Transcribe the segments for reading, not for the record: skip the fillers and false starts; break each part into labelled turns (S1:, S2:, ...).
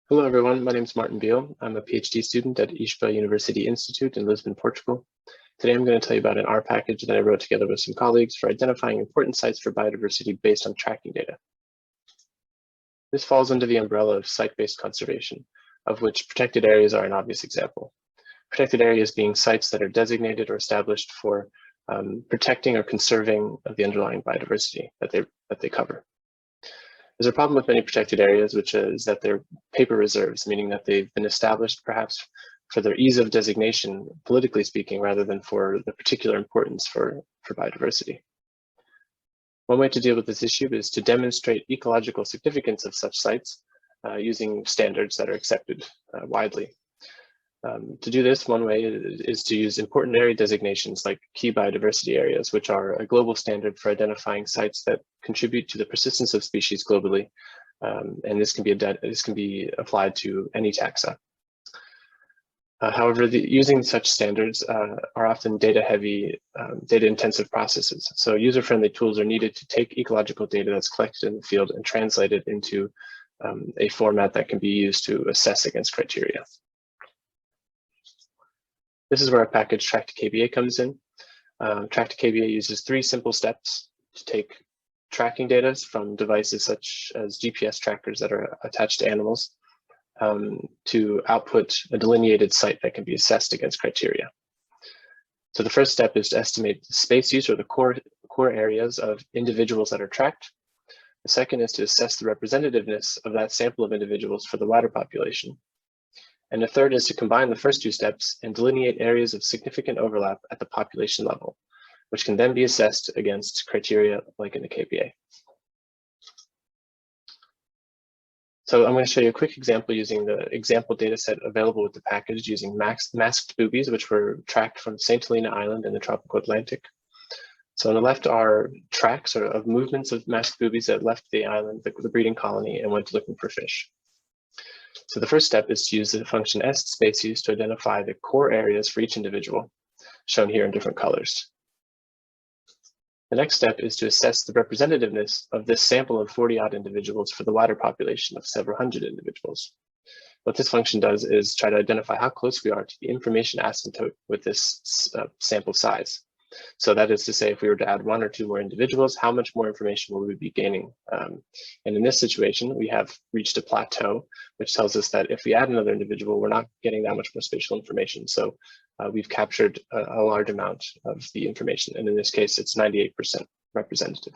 S1: Hello, everyone. My name is Martin Beal. I'm a PhD student at ISPA University Institute in Lisbon, Portugal. Today, I'm going to tell you about an R package that I wrote together with some colleagues for identifying important sites for biodiversity based on tracking data. This falls under the umbrella of site-based conservation, of which protected areas are an obvious example. Protected areas being sites that are designated or established for protecting or conserving of the underlying biodiversity that they cover. There's a problem with many protected areas, which is that they're paper reserves, meaning that they've been established perhaps for their ease of designation, politically speaking, rather than for the particular importance for biodiversity. One way to deal with this issue is to demonstrate ecological significance of such sites using standards that are accepted widely. To do this, one way is to use important area designations like key biodiversity areas, which are a global standard for identifying sites that contribute to the persistence of species globally. And this can be applied to any taxa. However, using such standards are often data-heavy, data-intensive processes. So user-friendly tools are needed to take ecological data that's collected in the field and translate it into a format that can be used to assess against criteria. This is where our package track2KBA comes in. Track2KBA uses 3 simple steps to take tracking data from devices such as GPS trackers that are attached to animals to output a delineated site that can be assessed against criteria. So the first step is to estimate the space use or the core areas of individuals that are tracked. The second is to assess the representativeness of that sample of individuals for the wider population. And the third is to combine the first 2 steps and delineate areas of significant overlap at the population level, which can then be assessed against criteria like in the KBA. So I'm going to show you a quick example using the example data set available with the package using masked boobies, which were tracked from St. Helena Island in the tropical Atlantic. So on the left are tracks of movements of masked boobies that left the island, the breeding colony, and went looking for fish. So the first step is to use the function est_spaceuse to identify the core areas for each individual, shown here in different colors. The next step is to assess the representativeness of this sample of 40-odd individuals for the wider population of several hundred individuals. What this function does is try to identify how close we are to the information asymptote with this sample size. So that is to say, if we were to add 1 or 2 more individuals, how much more information will we be gaining? And in this situation, we have reached a plateau, which tells us that if we add another individual, we're not getting that much more spatial information. So we've captured a large amount of the information. And in this case, it's 98% representative.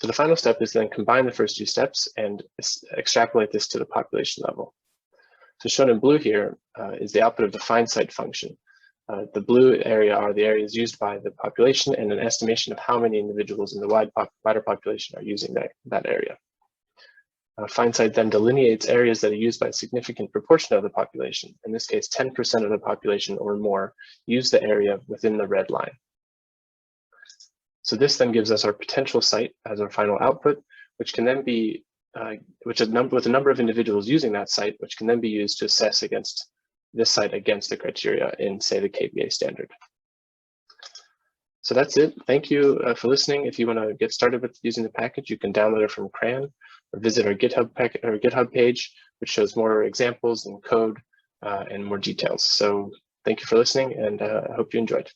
S1: So the final step is then combine the first 2 steps and extrapolate this to the population level. So shown in blue here is the output of the find site function. The blue area are the areas used by the population and an estimation of how many individuals in the wider population are using that area. Find site then delineates areas that are used by a significant proportion of the population. In this case, 10% of the population or more use the area within the red line. So this then gives us our potential site as our final output, which can then be, with a number of individuals using that site, which can then be used to assess against this site against the criteria in, say, the KBA standard. So that's it. Thank you for listening. If you want to get started with using the package, you can download it from CRAN or visit our GitHub page, which shows more examples and code and more details. So thank you for listening, and I hope you enjoyed.